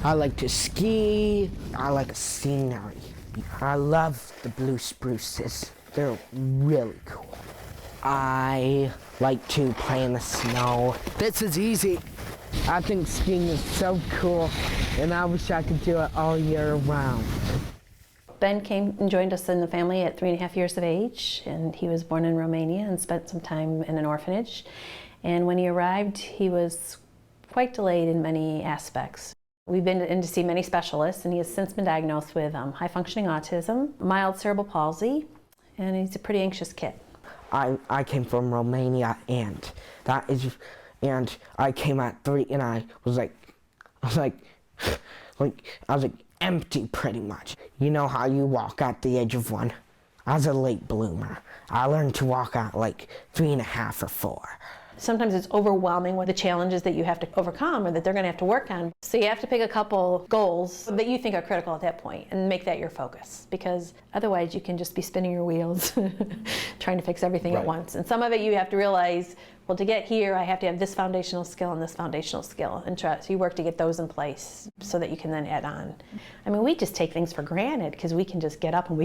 I like to ski. I like scenery. I love the blue spruces. They're really cool. I like to play in the snow. This is easy. I think skiing is so cool, and I wish I could do it all year round. Ben came and joined us in the family at 3.5 years of age, and he was born in Romania and spent some time in an orphanage. And when he arrived, he was quite delayed in many aspects. We've been in to see many specialists, and he has since been diagnosed with high-functioning autism, mild cerebral palsy, and he's a pretty anxious kid. I came from Romania, and I came at 3, and I was like empty pretty much. You know how you walk at the age of 1? I was a late bloomer. I learned to walk at like 3.5 or 4. Sometimes it's overwhelming with the challenges that you have to overcome or that they're going to have to work on. So you have to pick a couple goals that you think are critical at that point and make that your focus, because otherwise you can just be spinning your wheels trying to fix everything at once. And some of it you have to realize, well, to get here I have to have this foundational skill and this foundational skill, and so you work to get those in place so that you can then add on. I mean, we just take things for granted because we can just get up and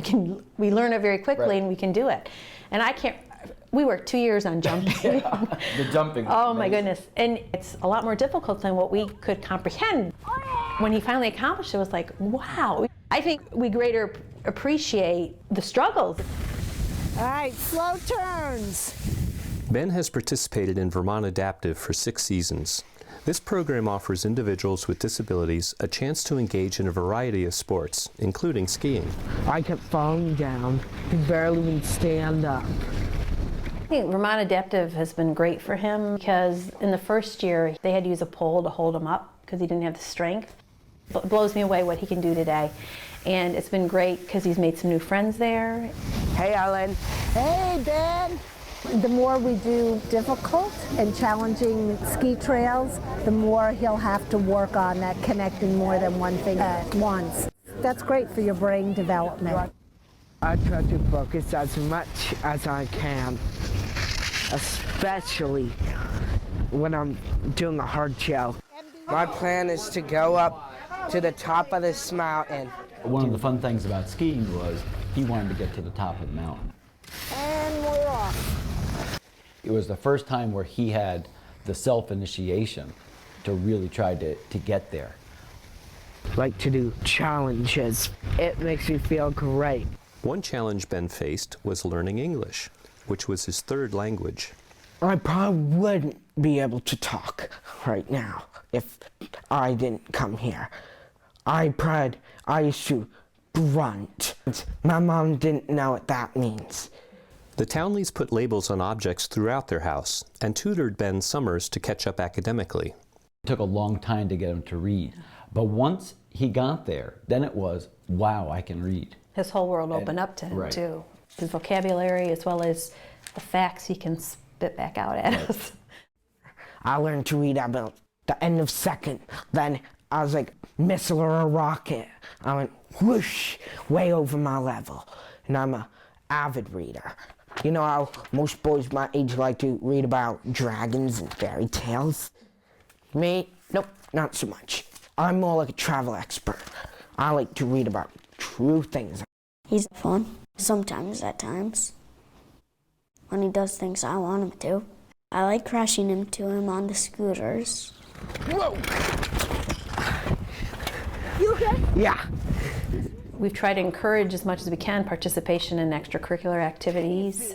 we learn it very quickly and we can do it. And we worked 2 years on jumping. The jumping. Oh my goodness. And it's a lot more difficult than what we could comprehend. When he finally accomplished it, it was like, wow. I think we greater appreciate the struggles. All right, slow turns. Ben has participated in Vermont Adaptive for 6 seasons. This program offers individuals with disabilities a chance to engage in a variety of sports, including skiing. I kept falling down, could barely even stand up. I think Vermont Adaptive has been great for him because in the first year they had to use a pole to hold him up because he didn't have the strength. It blows me away what he can do today. And it's been great because he's made some new friends there. Hey, Ellen. Hey, Ben. The more we do difficult and challenging ski trails, the more he'll have to work on that connecting more than one thing at once. That's great for your brain development. I try to focus as much as I can, especially when I'm doing a hard trail. My plan is to go up to the top of this mountain. One of the fun things about skiing was he wanted to get to the top of the mountain. And we're off. It was the first time where he had the self-initiation to really try to get there. Like to do challenges. It makes me feel great. One challenge Ben faced was learning English, which was his 3rd language. I probably wouldn't be able to talk right now if I didn't come here. I used to grunt. My mom didn't know what that means. The Townleys put labels on objects throughout their house and tutored Ben summers to catch up academically. It took a long time to get him to read, but once he got there, then it was, wow, I can read. His whole world opened up to him too. His vocabulary as well as the facts he can spit back out at us. I learned to read about the end of second. Then I was like missile or a rocket. I went whoosh, way over my level. And I'm an avid reader. You know how most boys my age like to read about dragons and fairy tales? Me? Nope, not so much. I'm more like a travel expert. I like to read about true things. He's fun, sometimes at times, when he does things I want him to. I like crashing into him on the scooters. Whoa! You okay? Yeah. We've tried to encourage as much as we can participation in extracurricular activities,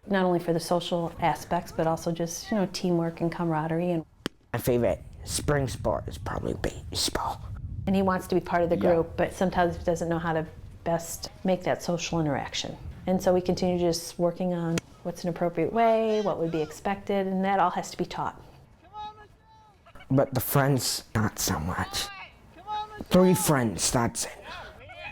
not only for the social aspects, but also just, teamwork and camaraderie. And my favorite spring sport is probably baseball. And he wants to be part of the group, but sometimes he doesn't know how to best make that social interaction. And so we continue just working on what's an appropriate way, what would be expected, and that all has to be taught. But the friends, not so much. 3 friends, that's it.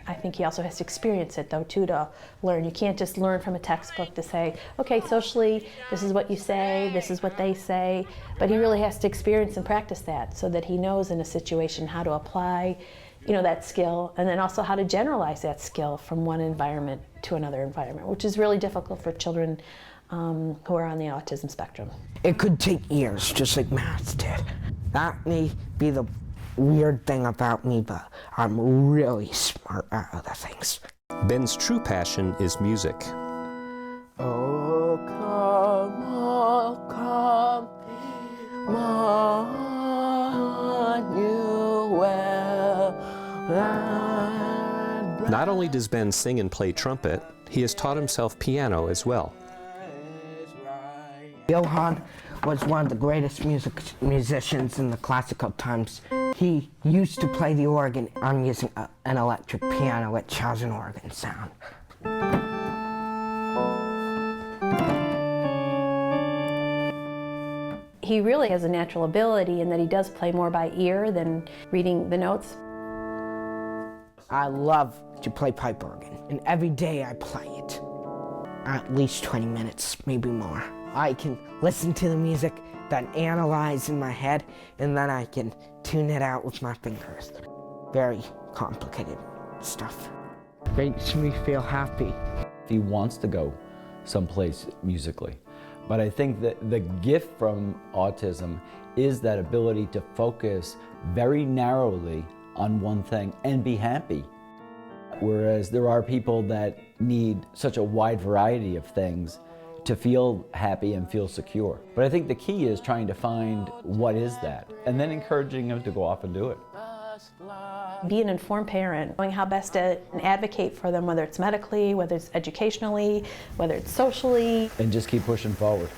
I think he also has to experience it, though, too, to learn. You can't just learn from a textbook to say, okay, socially, this is what you say, this is what they say. But he really has to experience and practice that so that he knows in a situation how to apply, that skill, and then also how to generalize that skill from one environment to another environment, which is really difficult for children who are on the autism spectrum. It could take years, just like math did. That may be the weird thing about me, but I'm really smart at other things. Ben's true passion is music. Oh, come on, you will land. Not only does Ben sing and play trumpet, he has taught himself piano as well. Johann was one of the greatest musicians in the classical times. He used to play the organ. I'm using an electric piano which has an organ sound. He really has a natural ability in that he does play more by ear than reading the notes. I love to play pipe organ, and every day I play it. At least 20 minutes, maybe more. I can listen to the music, then analyze in my head, and then I can tune it out with my fingers. Very complicated stuff. Makes me feel happy. He wants to go someplace musically. But I think that the gift from autism is that ability to focus very narrowly on one thing and be happy. Whereas there are people that need such a wide variety of things to feel happy and feel secure. But I think the key is trying to find what is that, and then encouraging them to go off and do it. Be an informed parent, knowing how best to advocate for them, whether it's medically, whether it's educationally, whether it's socially. And just keep pushing forward.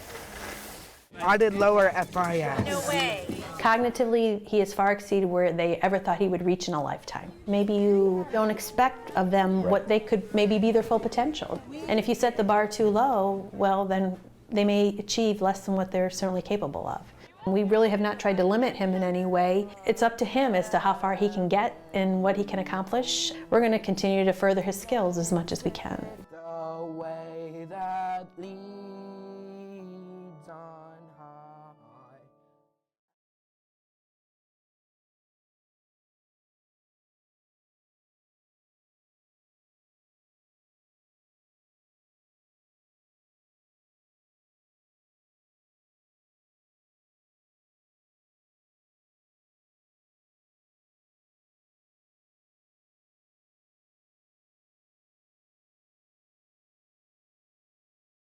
I did lower FIS. No way. Cognitively, he has far exceeded where they ever thought he would reach in a lifetime. Maybe you don't expect of them what they could maybe be their full potential. And if you set the bar too low, well, then they may achieve less than what they're certainly capable of. We really have not tried to limit him in any way. It's up to him as to how far he can get and what he can accomplish. We're going to continue to further his skills as much as we can. The way that leads